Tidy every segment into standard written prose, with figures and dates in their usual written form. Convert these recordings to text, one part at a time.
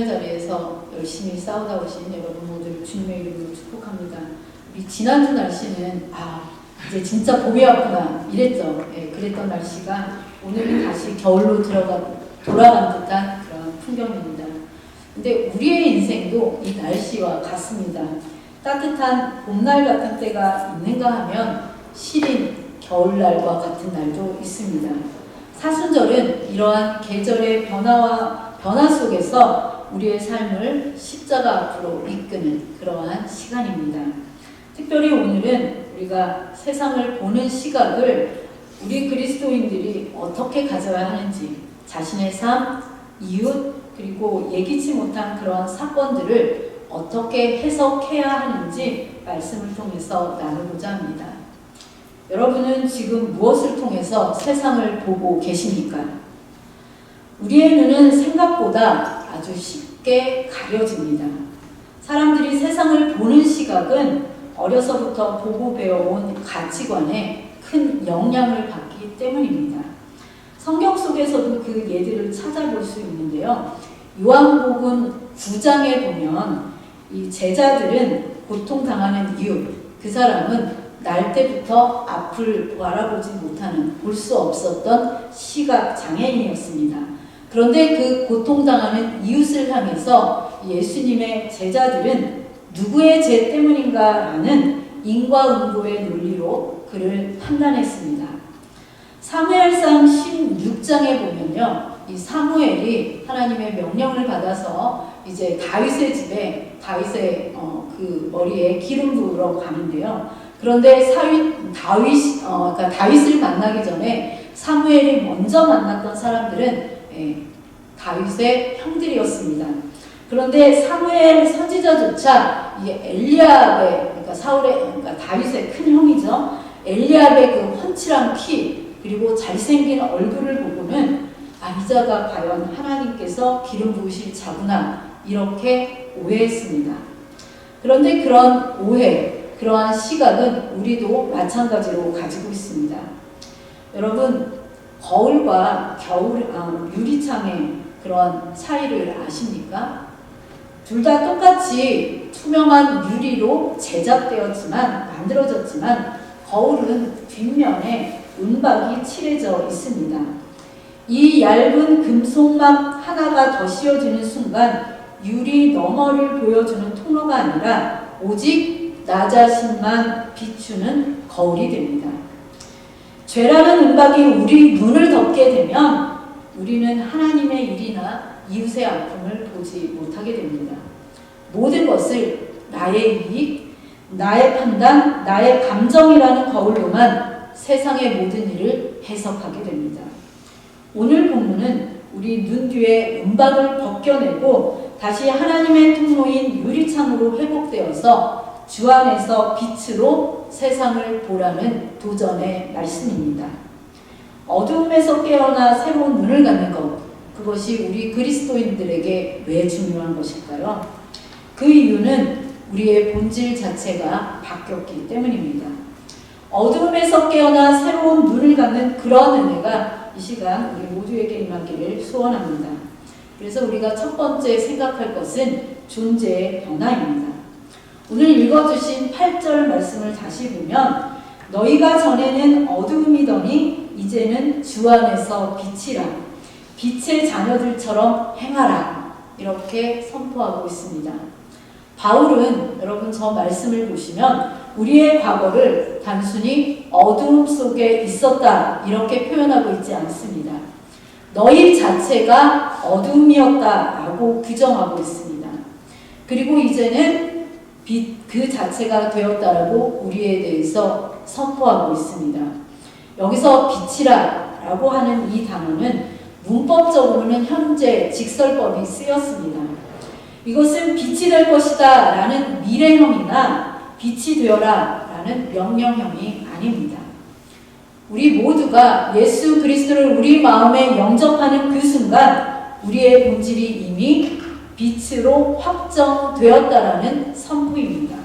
기도의 자리에서 열심히 싸우다 오신 여러분 모두를 주님의 이름으로 축복합니다. 우리 지난주 날씨는 이제 진짜 봄이 왔구나 이랬죠. 그랬던 날씨가 오늘은 다시 겨울로 돌아간 듯한 그런 풍경입니다. 근데 우리의 인생도 이 날씨와 같습니다. 따뜻한 봄날 같은 때가 있는가 하면 시린 겨울날과 같은 날도 있습니다. 사순절은 이러한 계절의 변화 속에서 우리의 삶을 십자가 앞으로 이끄는 그러한 시간입니다. 특별히 오늘은 우리가 세상을 보는 시각을 우리 그리스도인들이 어떻게 가져야 하는지, 자신의 삶, 이웃, 그리고 예기치 못한 그러한 사건들을 어떻게 해석해야 하는지 말씀을 통해서 나누고자 합니다. 여러분은 지금 무엇을 통해서 세상을 보고 계십니까? 우리의 눈은 생각보다 아주 쉽게 가려집니다. 사람들이 세상을 보는 시각은 어려서부터 보고 배워온 가치관에 큰 영향을 받기 때문입니다. 성경 속에서도 그 예들을 찾아볼 수 있는데요. 요한복음 9장에 보면 이 제자들은 고통당하는 이유, 그 사람은 날 때부터 앞을 바라보지 못하는, 볼 수 없었던 시각 장애인이었습니다. 그런데 그 고통당하는 이웃을 향해서 예수님의 제자들은 누구의 죄 때문인가라는 인과응보의 논리로 그를 판단했습니다. 사무엘상 16장에 보면요, 이 사무엘이 하나님의 명령을 받아서 이제 다윗의 집에 다윗의 그 머리에 기름 부으러 가는데요. 그런데 다윗을 만나기 전에 사무엘이 먼저 만났던 사람들은 다윗의 형들이었습니다. 그런데 사무엘 선지자조차 이 엘리압의, 그러니까 다윗의 큰 형이죠. 엘리압의 그 훤칠한 키, 그리고 잘생긴 얼굴을 보고는 이 자가 과연 하나님께서 기름 부으실 자구나, 이렇게 오해했습니다. 그런데 그런 오해, 그러한 시각은 우리도 마찬가지로 가지고 있습니다. 여러분, 거울과 유리창의 그런 차이를 아십니까? 둘 다 똑같이 투명한 유리로 만들어졌지만 거울은 뒷면에 은박이 칠해져 있습니다. 이 얇은 금속막 하나가 더 씌워지는 순간 유리 너머를 보여주는 통로가 아니라 오직 나 자신만 비추는 거울이 됩니다. 죄라는 은박이 우리 눈을 덮게 되면 우리는 하나님의 일이나 이웃의 아픔을 보지 못하게 됩니다. 모든 것을 나의 이익, 나의 판단, 나의 감정이라는 거울로만 세상의 모든 일을 해석하게 됩니다. 오늘 본문은 우리 눈 뒤에 은박을 벗겨내고 다시 하나님의 통로인 유리창으로 회복되어서 주 안에서 빛으로 세상을 보라는 도전의 말씀입니다. 어두움에서 깨어나 새로운 눈을 갖는 것, 그것이 우리 그리스도인들에게 왜 중요한 것일까요? 그 이유는 우리의 본질 자체가 바뀌었기 때문입니다. 어두움에서 깨어나 새로운 눈을 갖는 그런 은혜가 이 시간 우리 모두에게 임하기를 소원합니다. 그래서 우리가 첫 번째 생각할 것은 존재의 변화입니다. 오늘 읽어주신 8절 말씀을 다시 보면 너희가 전에는 어두움이더니 이제는 주 안에서 빛이라, 빛의 자녀들처럼 행하라, 이렇게 선포하고 있습니다. 바울은 여러분 저 말씀을 보시면 우리의 과거를 단순히 어두움 속에 있었다 이렇게 표현하고 있지 않습니다. 너희 자체가 어두움이었다라고 규정하고 있습니다. 그리고 이제는 빛 그 자체가 되었다라고 우리에 대해서 선포하고 있습니다. 여기서 빛이라 라고 하는 이 단어는 문법적으로는 현재 직설법이 쓰였습니다. 이것은 빛이 될 것이다 라는 미래형이나 빛이 되어라 라는 명령형이 아닙니다. 우리 모두가 예수 그리스도를 우리 마음에 영접하는 그 순간 우리의 본질이 이미 빛으로 확정되었다라는 선포입니다.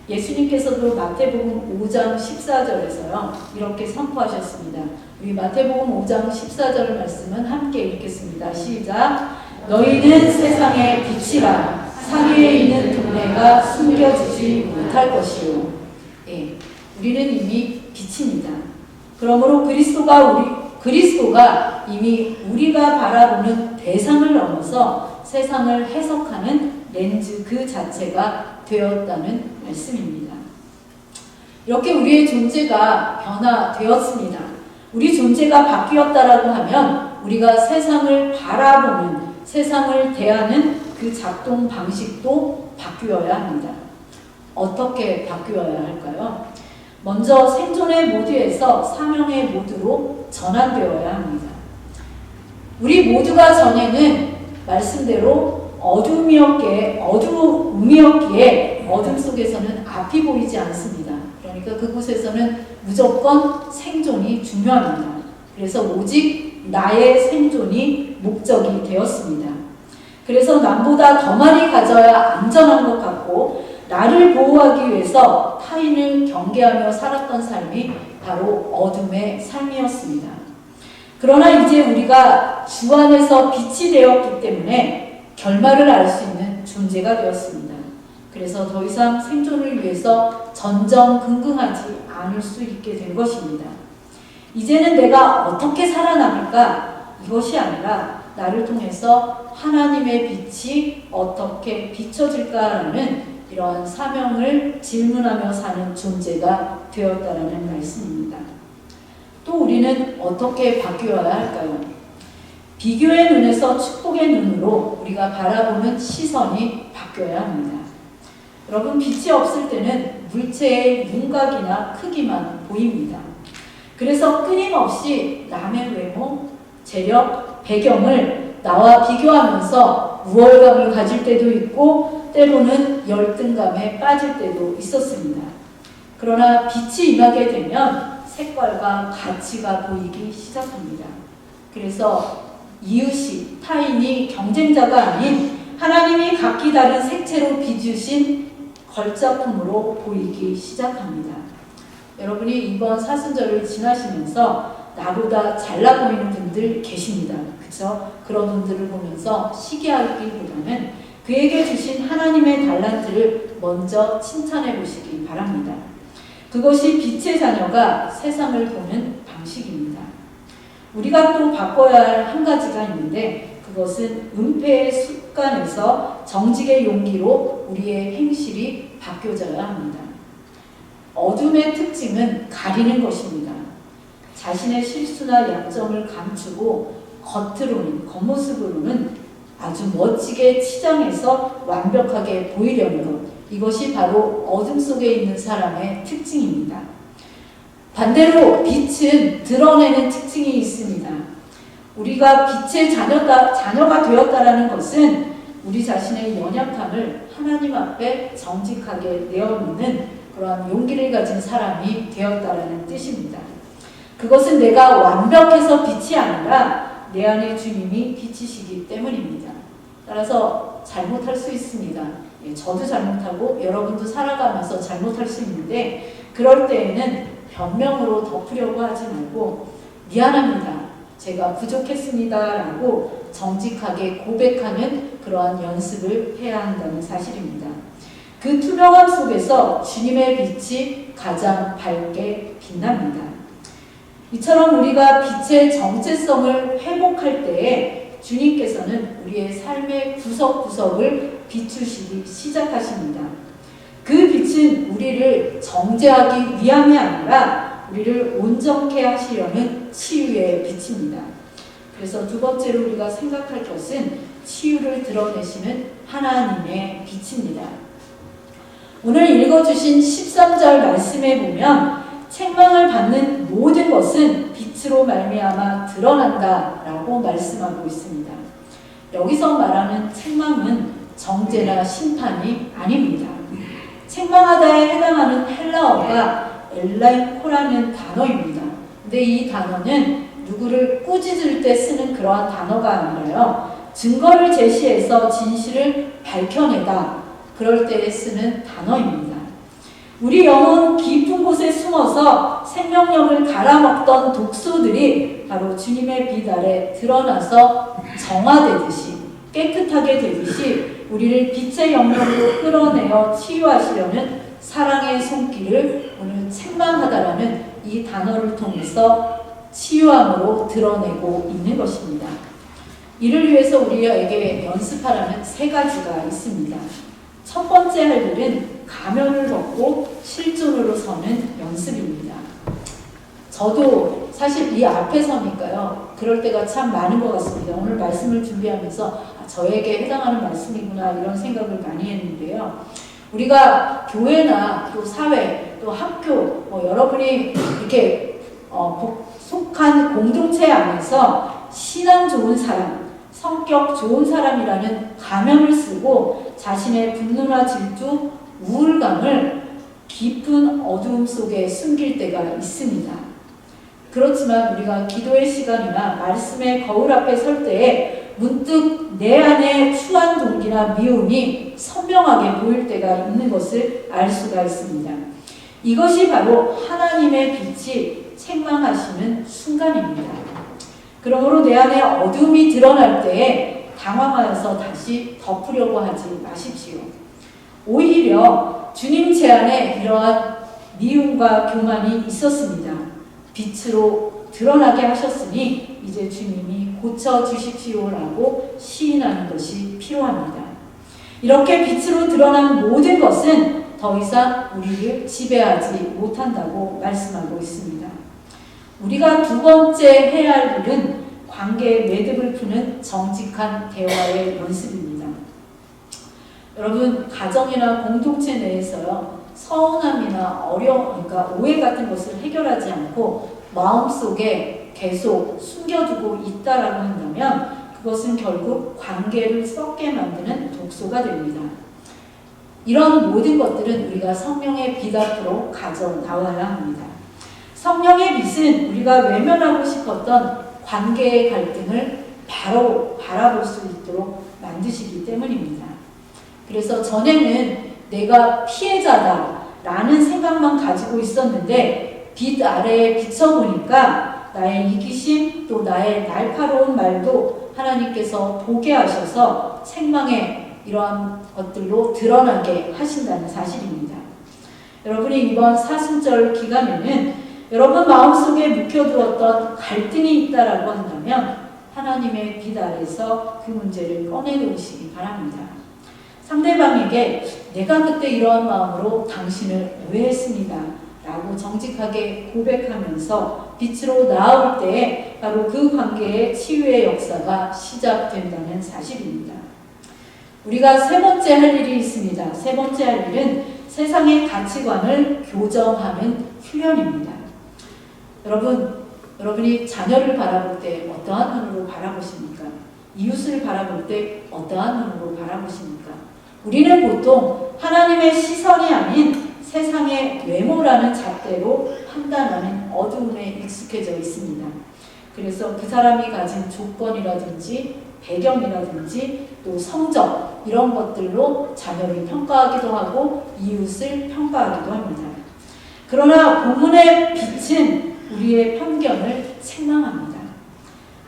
예수님께서도 마태복음 5장 14절에서요 이렇게 선포하셨습니다. 우리 마태복음 5장 14절 말씀은 함께 읽겠습니다. 시작. 너희는 세상의 빛이라. 사계에 있는 동네가 숨겨지지 못할 것이요. 예, 우리는 이미 빛입니다. 그러므로 그리스도가 이미 우리가 바라보는 대상을 넘어서 세상을 해석하는 렌즈 그 자체가 되었다는 말씀입니다. 이렇게 우리의 존재가 변화되었습니다. 우리 존재가 바뀌었다라고 하면 우리가 세상을 바라보는, 세상을 대하는 그 작동 방식도 바뀌어야 합니다. 어떻게 바뀌어야 할까요? 먼저 생존의 모드에서 사명의 모드로 전환되어야 합니다. 우리 모두가 전에는 말씀대로 어둠이었기에 어둠 속에서는 앞이 보이지 않습니다. 그러니까 그곳에서는 무조건 생존이 중요합니다. 그래서 오직 나의 생존이 목적이 되었습니다. 그래서 남보다 더 많이 가져야 안전한 것 같고 나를 보호하기 위해서 타인을 경계하며 살았던 삶이 바로 어둠의 삶이었습니다. 그러나 이제 우리가 주 안에서 빛이 되었기 때문에 결말을 알 수 있는 존재가 되었습니다. 그래서 더 이상 생존을 위해서 전전긍긍하지 않을 수 있게 된 것입니다. 이제는 내가 어떻게 살아남을까? 이것이 아니라 나를 통해서 하나님의 빛이 어떻게 비춰질까라는 이러한 사명을 질문하며 사는 존재가 되었다라는 말씀입니다. 또 우리는 어떻게 바뀌어야 할까요? 비교의 눈에서 축복의 눈으로 우리가 바라보는 시선이 바뀌어야 합니다. 여러분, 빛이 없을 때는 물체의 윤곽이나 크기만 보입니다. 그래서 끊임없이 남의 외모, 재력, 배경을 나와 비교하면서 우월감을 가질 때도 있고 때로는 열등감에 빠질 때도 있었습니다. 그러나 빛이 임하게 되면 색깔과 가치가 보이기 시작합니다. 그래서 이웃이, 타인이 경쟁자가 아닌 하나님이 각기 다른 색채로 빚으신 걸작품으로 보이기 시작합니다. 여러분이 이번 사순절을 지나시면서 나보다 잘나 보이는 분들 계십니다. 그렇죠? 그런 분들을 보면서 시기하기보다는 그에게 주신 하나님의 달란트를 먼저 칭찬해 보시기 바랍니다. 그것이 빛의 자녀가 세상을 보는 방식입니다. 우리가 또 바꿔야 할 한 가지가 있는데 그것은 은폐의 습관에서 정직의 용기로 우리의 행실이 바뀌어져야 합니다. 어둠의 특징은 가리는 것입니다. 자신의 실수나 약점을 감추고 겉모습으로는 아주 멋지게 치장해서 완벽하게 보이려는 것. 이것이 바로 어둠 속에 있는 사람의 특징입니다. 반대로 빛은 드러내는 특징이 있습니다. 우리가 빛의 자녀가 되었다라는 것은 우리 자신의 연약함을 하나님 앞에 정직하게 내어놓는 그러한 용기를 가진 사람이 되었다라는 뜻입니다. 그것은 내가 완벽해서 빛이 아니라 내 안에 주님이 빛이시기 때문입니다. 따라서 잘못할 수 있습니다. 저도 잘못하고 여러분도 살아가면서 잘못할 수 있는데 그럴 때에는 변명으로 덮으려고 하지 말고 미안합니다. 제가 부족했습니다. 라고 정직하게 고백하는 그러한 연습을 해야 한다는 사실입니다. 그 투명함 속에서 주님의 빛이 가장 밝게 빛납니다. 이처럼 우리가 빛의 정체성을 회복할 때에 주님께서는 우리의 삶의 구석구석을 비추시기 시작하십니다. 그 빛은 우리를 정죄하기 위함이 아니라 우리를 온전케 하시려는 치유의 빛입니다. 그래서 두 번째로 우리가 생각할 것은 치유를 드러내시는 하나님의 빛입니다. 오늘 읽어주신 13절 말씀에 보면 책망을 받는 모든 것은 빛으로 말미암아 드러난다 라고 말씀하고 있습니다. 여기서 말하는 책망은 정죄나 심판이 아닙니다. 책망하다에 해당하는 헬라어가 엘라이코라는 단어입니다. 근데 이 단어는 누구를 꾸짖을 때 쓰는 그러한 단어가 아니라요. 증거를 제시해서 진실을 밝혀내다 그럴 때에 쓰는 단어입니다. 우리 영혼 깊은 곳에 숨어서 생명력을 갈아먹던 독소들이 바로 주님의 빛 아래 드러나서 정화되듯이 깨끗하게 되듯이 우리를 빛의 영역으로 끌어내어 치유하시려는 사랑의 손길을 오늘 책망하다라는 이 단어를 통해서 치유함으로 드러내고 있는 것입니다. 이를 위해서 우리에게 연습하라는 세 가지가 있습니다. 첫 번째 할 일은 가면을 벗고 실존으로 서는 연습입니다. 저도 사실 이 앞에 서니까요, 그럴 때가 참 많은 것 같습니다. 오늘 말씀을 준비하면서 저에게 해당하는 말씀이구나 이런 생각을 많이 했는데요. 우리가 교회나 또 사회, 또 학교, 여러분이 이렇게 속한 공동체 안에서 신앙 좋은 사람, 성격 좋은 사람이라는 가면을 쓰고 자신의 분노나 질투, 우울감을 깊은 어두움 속에 숨길 때가 있습니다. 그렇지만 우리가 기도의 시간이나 말씀의 거울 앞에 설 때에 문득 내 안에 추한 동기나 미움이 선명하게 보일 때가 있는 것을 알 수가 있습니다. 이것이 바로 하나님의 빛이 책망하시는 순간입니다. 그러므로 내 안에 어둠이 드러날 때에 당황하여서 다시 덮으려고 하지 마십시오. 오히려 주님 제 안에 이러한 미움과 교만이 있었습니다. 빛으로 드러나게 하셨으니 이제 주님이 고쳐주십시오라고 시인하는 것이 필요합니다. 이렇게 빛으로 드러난 모든 것은 더 이상 우리를 지배하지 못한다고 말씀하고 있습니다. 우리가 두 번째 해야 할 일은 관계의 매듭을 푸는 정직한 대화의 연습입니다. 여러분, 가정이나 공동체 내에서요, 서운함이나 그러니까 오해 같은 것을 해결하지 않고 마음속에 계속 숨겨두고 있다라고 한다면 그것은 결국 관계를 썩게 만드는 독소가 됩니다. 이런 모든 것들은 우리가 성령의 빛 앞으로 가져 나와야 합니다. 성령의 빛은 우리가 외면하고 싶었던 관계의 갈등을 바로 바라볼 수 있도록 만드시기 때문입니다. 그래서 전에는 내가 피해자다라는 생각만 가지고 있었는데 빛 아래에 비춰보니까 나의 이기심 또 나의 날카로운 말도 하나님께서 보게 하셔서 책망의 이러한 것들로 드러나게 하신다는 사실입니다. 여러분이 이번 사순절 기간에는 여러분 마음속에 묵혀두었던 갈등이 있다라고 한다면 하나님의 빛 아래서 그 문제를 꺼내놓으시기 바랍니다. 상대방에게 내가 그때 이러한 마음으로 당신을 오해했습니다 라고 정직하게 고백하면서 빛으로 나아올 때에 바로 그 관계의 치유의 역사가 시작된다는 사실입니다. 우리가 세 번째 할 일이 있습니다. 세 번째 할 일은 세상의 가치관을 교정하는 훈련입니다. 여러분이 자녀를 바라볼 때 어떠한 눈으로 바라보십니까? 이웃을 바라볼 때 어떠한 눈으로 바라보십니까? 우리는 보통 하나님의 시선이 아닌 세상의 외모라는 잣대로 판단하는 어두움에 익숙해져 있습니다. 그래서 그 사람이 가진 조건이라든지 배경이라든지 또 성적 이런 것들로 자녀를 평가하기도 하고 이웃을 평가하기도 합니다. 그러나 본문의 빛은 우리의 편견을 책망합니다.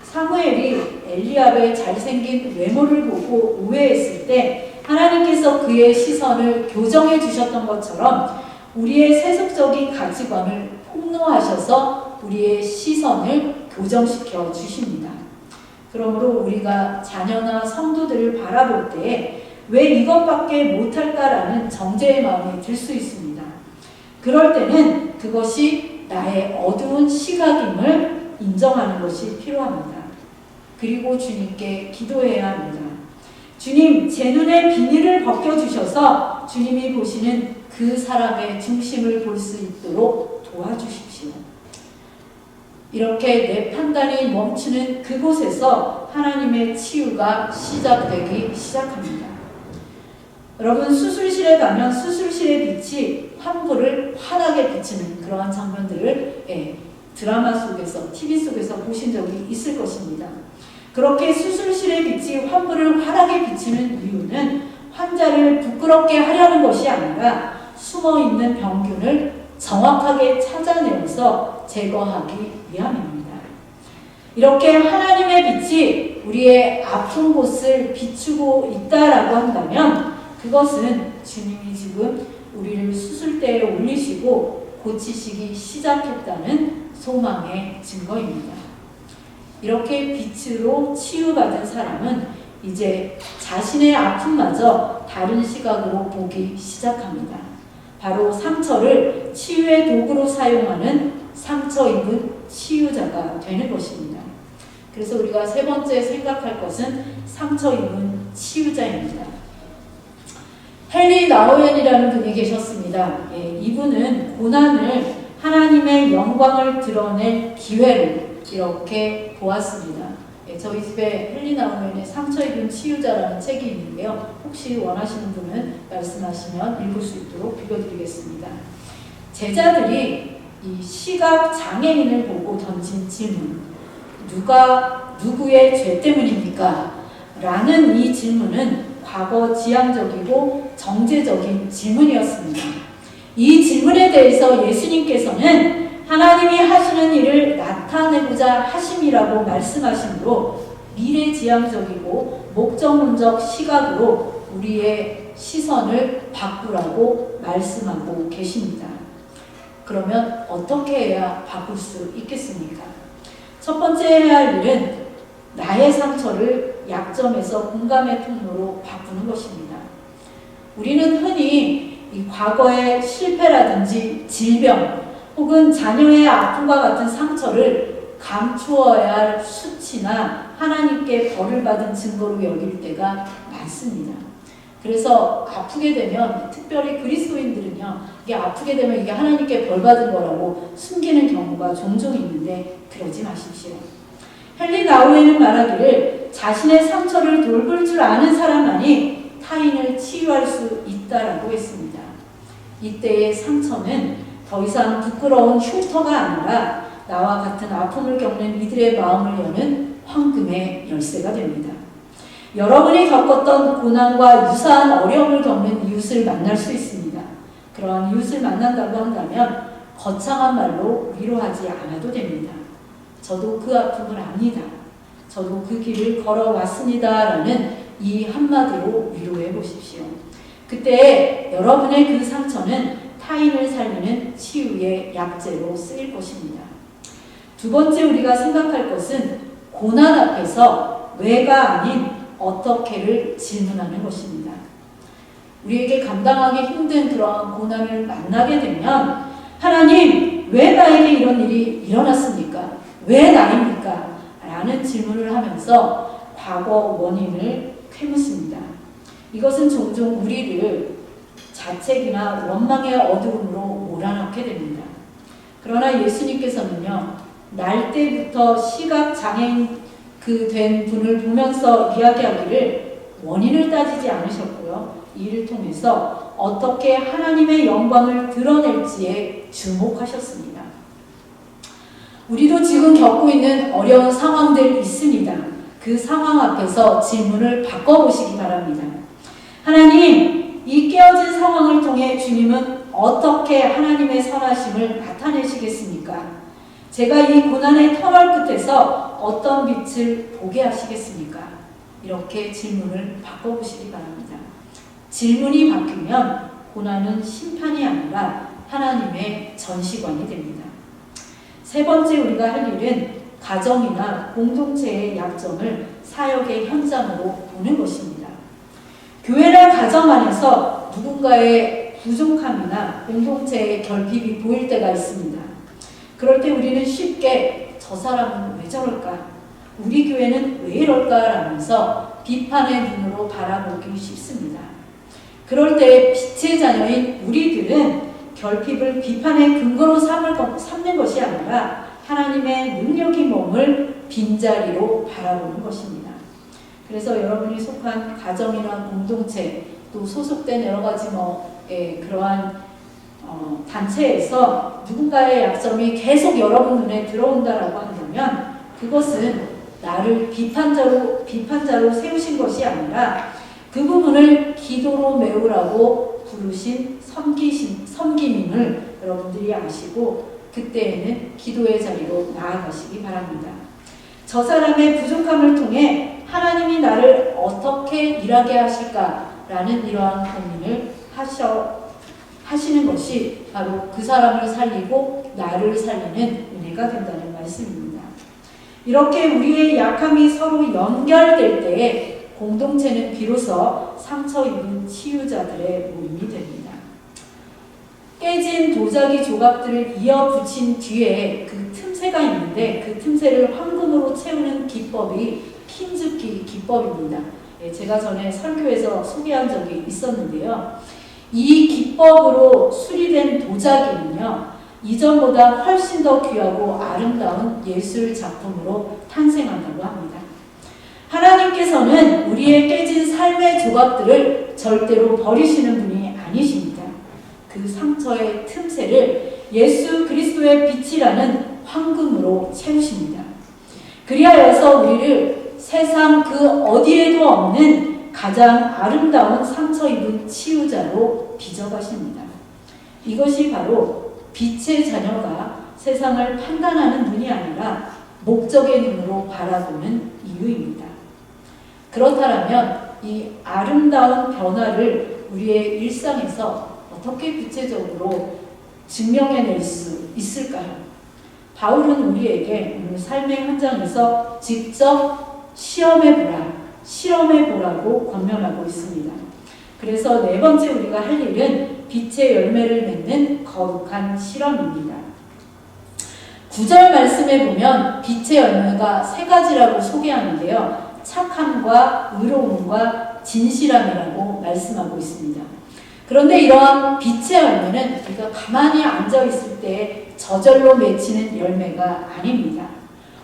사무엘이 엘리압의 잘생긴 외모를 보고 오해했을 때 하나님께서 그의 시선을 교정해 주셨던 것처럼 우리의 세속적인 가치관을 폭로하셔서 우리의 시선을 교정시켜 주십니다. 그러므로 우리가 자녀나 성도들을 바라볼 때 왜 이것밖에 못할까라는 정죄의 마음이 들 수 있습니다. 그럴 때는 그것이 나의 어두운 시각임을 인정하는 것이 필요합니다. 그리고 주님께 기도해야 합니다. 주님, 제 눈에 비닐을 벗겨주셔서 주님이 보시는 그 사람의 중심을 볼 수 있도록 도와주십시오. 이렇게 내 판단이 멈추는 그곳에서 하나님의 치유가 시작되기 시작합니다. 여러분, 수술실에 가면 수술실의 빛이 환부를 환하게 비치는 그러한 장면들을 드라마 속에서, TV 속에서 보신 적이 있을 것입니다. 그렇게 수술실의 빛이 환부를 환하게 비치는 이유는 환자를 부끄럽게 하려는 것이 아니라 숨어있는 병균을 정확하게 찾아내서 제거하기 위함입니다. 이렇게 하나님의 빛이 우리의 아픈 곳을 비추고 있다라고 한다면 그것은 주님이 지금 우리를 수술대에 올리시고 고치시기 시작했다는 소망의 증거입니다. 이렇게 빛으로 치유받은 사람은 이제 자신의 아픔마저 다른 시각으로 보기 시작합니다. 바로 상처를 치유의 도구로 사용하는 상처 입은 치유자가 되는 것입니다. 그래서 우리가 세 번째 생각할 것은 상처 입은 치유자입니다. 헨리 나우엔이라는 분이 계셨습니다. 이분은 고난을 하나님의 영광을 드러낼 기회로 이렇게 보았습니다. 저희 집에 헨리 나우엔의 상처 입은 치유자라는 책이 있는데요. 혹시 원하시는 분은 말씀하시면 읽을 수 있도록 빌려드리겠습니다. 제자들이 이 시각 장애인을 보고 던진 질문, 누구의 죄 때문입니까? 라는 이 질문은 과거 지향적이고 정제적인 질문이었습니다. 이 질문에 대해서 예수님께서는 하나님이 하시는 일을 나타내고자 하심이라고 말씀하시므로 미래지향적이고 목적론적 시각으로 우리의 시선을 바꾸라고 말씀하고 계십니다. 그러면 어떻게 해야 바꿀 수 있겠습니까? 첫 번째 해야 할 일은 나의 상처를 약점에서 공감의 통로로 바꾸는 것입니다. 우리는 흔히 이 과거의 실패라든지 질병 혹은 자녀의 아픔과 같은 상처를 감추어야 할 수치나 하나님께 벌을 받은 증거로 여길 때가 많습니다. 그래서 아프게 되면, 특별히 그리스도인들은요, 이게 아프게 되면 이게 하나님께 벌 받은 거라고 숨기는 경우가 종종 있는데 그러지 마십시오. 헨리 나우엔은 말하기를 자신의 상처를 돌볼 줄 아는 사람만이 타인을 치유할 수 있다라고 했습니다. 이때의 상처는 더 이상 부끄러운 흉터가 아니라 나와 같은 아픔을 겪는 이들의 마음을 여는 황금의 열쇠가 됩니다. 여러분이 겪었던 고난과 유사한 어려움을 겪는 이웃을 만날 수 있습니다. 그러한 이웃을 만난다고 한다면 거창한 말로 위로하지 않아도 됩니다. 저도 그 아픔을 압니다. 저도 그 길을 걸어왔습니다. 라는 이 한마디로 위로해 보십시오. 그때 여러분의 그 상처는 타인을 살리는 치유의 약재로 쓰일 것입니다. 두 번째 우리가 생각할 것은 고난 앞에서 왜가 아닌 어떻게를 질문하는 것입니다. 우리에게 감당하기 힘든 그러한 고난을 만나게 되면 하나님, 왜 나에게 이런 일이 일어났습니까? 왜 나입니까? 라는 질문을 하면서 과거 원인을 캐묻습니다. 이것은 종종 우리를 자책이나 원망의 어두움으로 몰아넣게 됩니다. 그러나 예수님께서는요, 날 때부터 시각장애인 된 분을 보면서 이야기하기를 원인을 따지지 않으셨고요. 이를 통해서 어떻게 하나님의 영광을 드러낼지에 주목하셨습니다. 우리도 지금 겪고 있는 어려운 상황들 있습니다. 그 상황 앞에서 질문을 바꿔보시기 바랍니다. 하나님, 이 깨어진 상황을 통해 주님은 어떻게 하나님의 선하심을 나타내시겠습니까? 제가 이 고난의 터널 끝에서 어떤 빛을 보게 하시겠습니까? 이렇게 질문을 바꿔보시기 바랍니다. 질문이 바뀌면 고난은 심판이 아니라 하나님의 전시관이 됩니다. 세 번째 우리가 할 일은 가정이나 공동체의 약점을 사역의 현장으로 보는 것입니다. 교회나 가정 안에서 누군가의 부족함이나 공동체의 결핍이 보일 때가 있습니다. 그럴 때 우리는 쉽게 저 사람은 왜 저럴까? 우리 교회는 왜 이럴까? 라면서 비판의 눈으로 바라보기 쉽습니다. 그럴 때 빛의 자녀인 우리들은 결핍을 비판의 근거로 삼는 것이 아니라 하나님의 능력이 머물 빈자리로 바라보는 것입니다. 그래서 여러분이 속한 가정이나 공동체 또 소속된 여러 가지 그러한 단체에서 누군가의 약점이 계속 여러분 눈에 들어온다라고 한다면 그것은 나를 비판자로 세우신 것이 아니라 그 부분을 기도로 메우라고 부르신 섬김임을 여러분들이 아시고 그때에는 기도의 자리로 나아가시기 바랍니다. 저 사람의 부족함을 통해 하나님이 나를 어떻게 일하게 하실까라는 이러한 고민을 하시는 것이 바로 그 사람을 살리고 나를 살리는 은혜가 된다는 말씀입니다. 이렇게 우리의 약함이 서로 연결될 때에 공동체는 비로소 상처 입은 치유자들의 모임이 됩니다. 깨진 도자기 조각들을 이어 붙인 뒤에 그 틈새가 있는데 그 틈새를 황금으로 채우는 기법이 핀줍기 기법입니다. 제가 전에 설교에서 소개한 적이 있었는데요. 이 기법으로 수리된 도자기는요, 이전보다 훨씬 더 귀하고 아름다운 예술 작품으로 탄생한다고 합니다. 하나님께서는 우리의 깨진 삶의 조각들을 절대로 버리시는 분이 아니십니다. 그 상처의 틈새를 예수 그리스도의 빛이라는 황금으로 채우십니다. 그리하여서 우리를 세상 그 어디에도 없는 가장 아름다운 상처 입은 치유자로 빚어가십니다. 이것이 바로 빛의 자녀가 세상을 판단하는 눈이 아니라 목적의 눈으로 바라보는 이유입니다. 그렇다면 이 아름다운 변화를 우리의 일상에서 어떻게 구체적으로 증명해낼 수 있을까요? 바울은 우리에게 오늘 삶의 현장에서 직접 실험해보라고 권면하고 있습니다. 그래서 네 번째 우리가 할 일은 빛의 열매를 맺는 거룩한 실험입니다. 9절 말씀에 보면 빛의 열매가 세 가지라고 소개하는데요. 착함과 의로움과 진실함이라고 말씀하고 있습니다. 그런데 이러한 빛의 열매는 우리가 가만히 앉아있을 때 저절로 맺히는 열매가 아닙니다.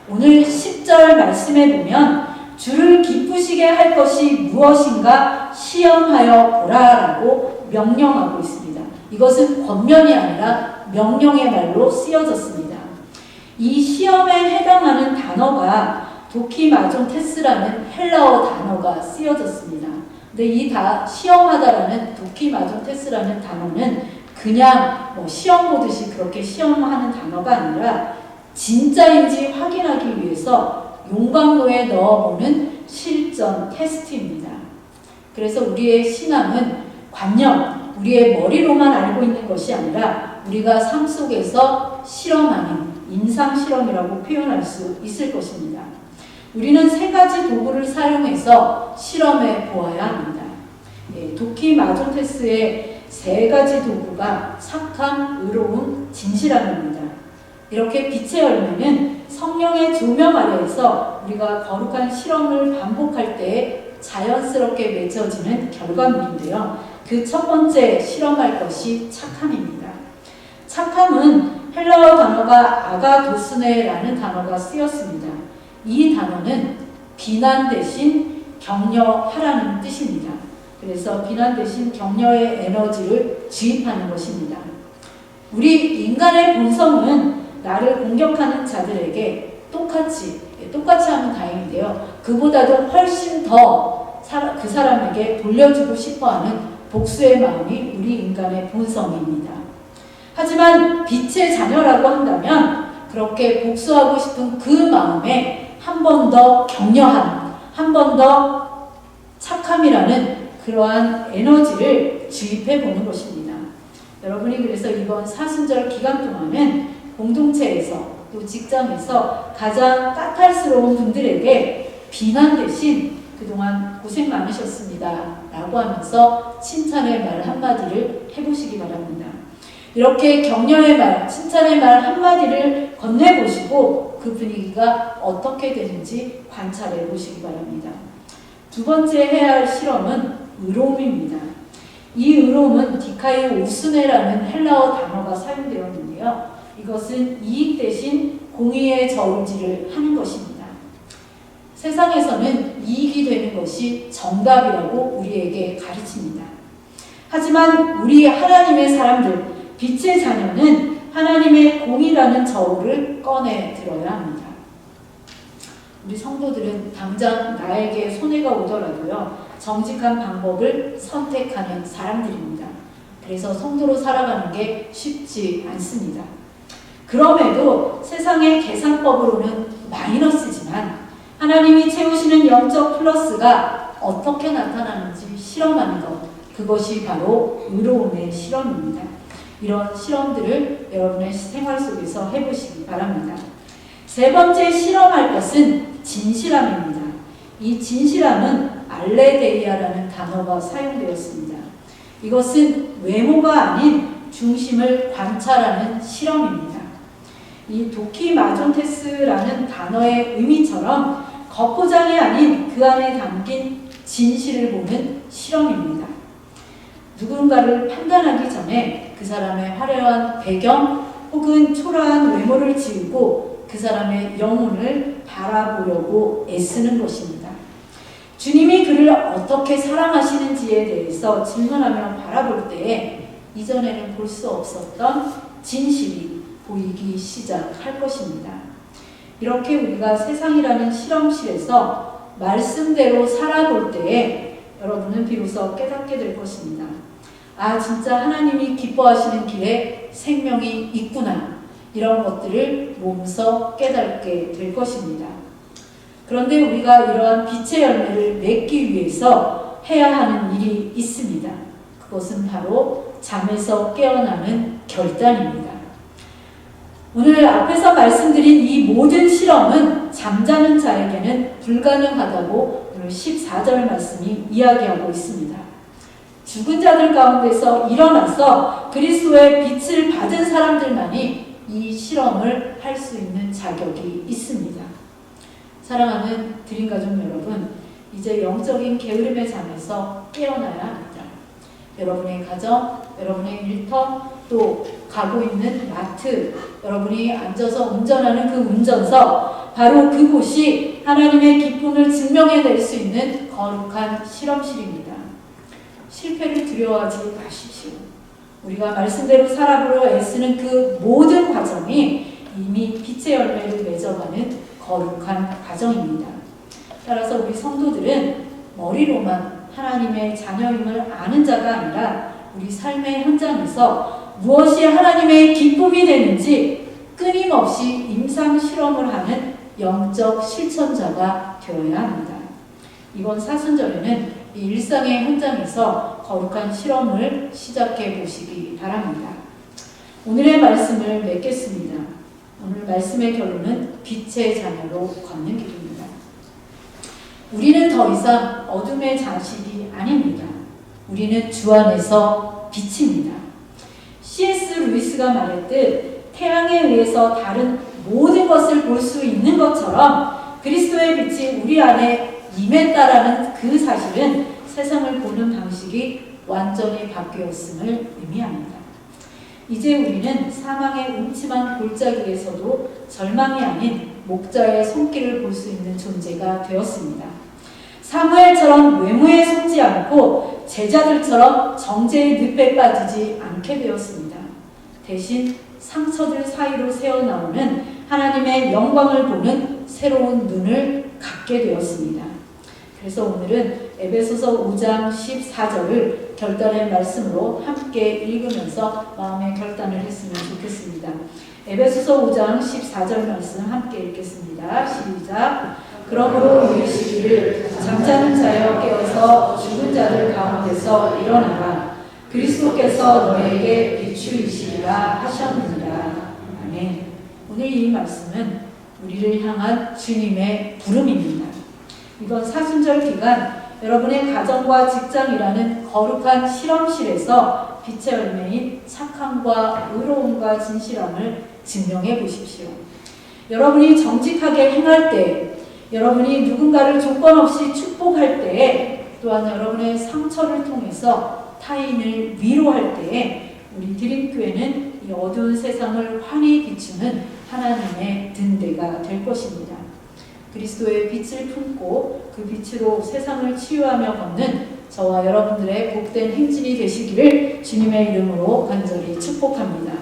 오늘 10절 말씀에 보면 주를 기쁘시게 할 것이 무엇인가 시험하여 보라라고 명령하고 있습니다. 이것은 권면이 아니라 명령의 말로 쓰여졌습니다. 이 시험에 해당하는 단어가 도키마존테스라는 헬라어 단어가 쓰여졌습니다. 근데 이 시험하다라는 도키마존테스라는 단어는 그냥 시험 보듯이 그렇게 시험하는 단어가 아니라 진짜인지 확인하기 위해서 용광로에 넣어보는 실전 테스트입니다. 그래서 우리의 신앙은 관념, 우리의 머리로만 알고 있는 것이 아니라 우리가 삶 속에서 실험하는 임상실험이라고 표현할 수 있을 것입니다. 우리는 세 가지 도구를 사용해서 실험해 보아야 합니다. 도키마존테스의 세 가지 도구가 착함, 의로움, 진실함입니다. 이렇게 빛의 열매는 성령의 조명 아래에서 우리가 거룩한 실험을 반복할 때 자연스럽게 맺혀지는 결과물인데요. 그 첫 번째 실험할 것이 착함입니다. 착함은 헬라어 단어가 아가도스네라는 단어가 쓰였습니다. 이 단어는 비난 대신 격려하라는 뜻입니다. 그래서 비난 대신 격려의 에너지를 주입하는 것입니다. 우리 인간의 본성은 나를 공격하는 자들에게 똑같이 하면 다행인데요. 그보다도 훨씬 더 그 사람에게 돌려주고 싶어하는 복수의 마음이 우리 인간의 본성입니다. 하지만 빛의 자녀라고 한다면 그렇게 복수하고 싶은 그 마음에 한 번 더 격려함, 한 번 더 착함이라는 그러한 에너지를 주입해 보는 것입니다. 여러분이 그래서 이번 사순절 기간 동안은 공동체에서 또 직장에서 가장 까탈스러운 분들에게 비난 대신 그동안 고생 많으셨습니다 라고 하면서 칭찬의 말 한마디를 해보시기 바랍니다. 이렇게 격려의 말, 칭찬의 말 한마디를 건네보시고 그 분위기가 어떻게 되는지 관찰해 보시기 바랍니다. 두 번째 해야 할 실험은 의로움입니다. 이 의로움은 디카이 오스네라는 헬라어 단어가 사용되었는데요. 이것은 이익 대신 공의의 저울질을 하는 것입니다. 세상에서는 이익이 되는 것이 정답이라고 우리에게 가르칩니다. 하지만 우리 하나님의 사람들, 빛의 자녀는 하나님의 공의라는 저울을 꺼내 들어야 합니다. 우리 성도들은 당장 나에게 손해가 오더라도요, 정직한 방법을 선택하는 사람들입니다. 그래서 성도로 살아가는 게 쉽지 않습니다. 그럼에도 세상의 계산법으로는 마이너스지만 하나님이 채우시는 영적 플러스가 어떻게 나타나는지 실험하는 것, 그것이 바로 의로움의 실험입니다. 이런 실험들을 여러분의 생활 속에서 해보시기 바랍니다. 세 번째 실험할 것은 진실함입니다. 이 진실함은 알레데이아라는 단어가 사용되었습니다. 이것은 외모가 아닌 중심을 관찰하는 실험입니다. 이 도키마존테스라는 단어의 의미처럼 겉포장이 아닌 그 안에 담긴 진실을 보는 실험입니다. 누군가를 판단하기 전에 그 사람의 화려한 배경 혹은 초라한 외모를 지우고 그 사람의 영혼을 바라보려고 애쓰는 것입니다. 주님이 그를 어떻게 사랑하시는지에 대해서 질문하며 바라볼 때에 이전에는 볼 수 없었던 진실이 보이기 시작할 것입니다. 이렇게 우리가 세상이라는 실험실에서 말씀대로 살아볼 때에 여러분은 비로소 깨닫게 될 것입니다. 아, 진짜 하나님이 기뻐하시는 길에 생명이 있구나. 이런 것들을 몸소 깨닫게 될 것입니다. 그런데 우리가 이러한 빛의 열매를 맺기 위해서 해야 하는 일이 있습니다. 그것은 바로 잠에서 깨어나는 결단입니다. 오늘 앞에서 말씀드린 이 모든 실험은 잠자는 자에게는 불가능하다고 오늘 14절 말씀이 이야기하고 있습니다. 죽은 자들 가운데서 일어나서 그리스도의 빛을 받은 사람들만이 이 실험을 할 수 있는 자격이 있습니다. 사랑하는 드림가족 여러분, 이제 영적인 게으름의 잠에서 깨어나야 합니다. 여러분의 가정, 여러분의 일터, 또 가고 있는 마트, 여러분이 앉아서 운전하는 그 운전석, 바로 그곳이 하나님의 기쁨을 증명해낼 수 있는 거룩한 실험실입니다. 실패를 두려워하지 마십시오. 우리가 말씀대로 살아보려 애쓰는 그 모든 과정이 이미 빛의 열매를 맺어가는 거룩한 과정입니다. 따라서 우리 성도들은 머리로만 하나님의 자녀임을 아는 자가 아니라 우리 삶의 현장에서 무엇이 하나님의 기쁨이 되는지 끊임없이 임상 실험을 하는 영적 실천자가 되어야 합니다. 이번 사순절에는 이 일상의 현장에서 거룩한 실험을 시작해 보시기 바랍니다. 오늘의 말씀을 맺겠습니다. 오늘 말씀의 결론은 빛의 자녀로 걷는 길입니다. 우리는 더 이상 어둠의 자식이 아닙니다. 우리는 주 안에서 빛입니다. C.S. 루이스가 말했듯 태양에 의해서 다른 모든 것을 볼 수 있는 것처럼 그리스도의 빛이 우리 안에 임했다라는 그 사실은 세상을 보는 방식이 완전히 바뀌었음을 의미합니다. 이제 우리는 사망의 음침한 골짜기에서도 절망이 아닌 목자의 손길을 볼 수 있는 존재가 되었습니다. 사무엘처럼 외모에 속지 않고 제자들처럼 정죄의 늪에 빠지지 않게 되었습니다. 대신 상처들 사이로 새어나오는 하나님의 영광을 보는 새로운 눈을 갖게 되었습니다. 그래서 오늘은 에베소서 5장 14절을 결단의 말씀으로 함께 읽으면서 마음의 결단을 했으면 좋겠습니다. 에베소서 5장 14절 말씀 함께 읽겠습니다. 시작. 그러므로 이르시기를 잠자는 자여 깨어서 죽은 자들 가운데서 일어나라. 그리스도께서 너에게 비추이시리라 하셨느니라. 아멘. 오늘 이 말씀은 우리를 향한 주님의 부름입니다. 이번 사순절 기간 여러분의 가정과 직장이라는 거룩한 실험실에서 빛의 열매인 착함과 의로움과 진실함을 증명해 보십시오. 여러분이 정직하게 행할 때, 여러분이 누군가를 조건 없이 축복할 때에, 또한 여러분의 상처를 통해서 타인을 위로할 때에 우리 드림교회는 이 어두운 세상을 환히 비추는 하나님의 등대가 될 것입니다. 그리스도의 빛을 품고 그 빛으로 세상을 치유하며 걷는 저와 여러분들의 복된 행진이 되시기를 주님의 이름으로 간절히 축복합니다.